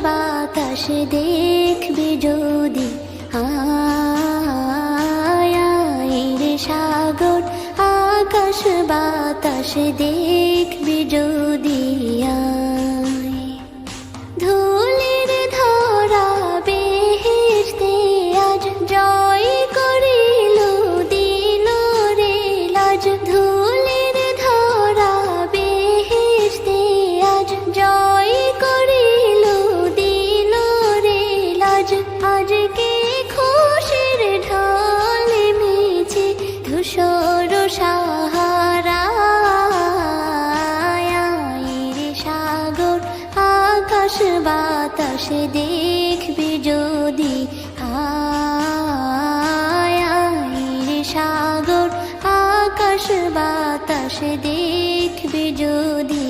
বাতাস দেখবি যদি, আয় রে সাগর আকাশ বাতাস দেখবি যদি, আয় ধুলির ধরা বেহেশতে আজ জয় করিল দিল রে লাজ, ধুলির ধরা বেহেশতে আজ জয় করিল দিল রে লাজ। আজকে খুশির ঢল মেছে ধূসর সাহারা, রে সাগর আকাশ বাতাস দেখবি যদি, আয় রে সাগর আকাশ বাতাস দেখবি যদি।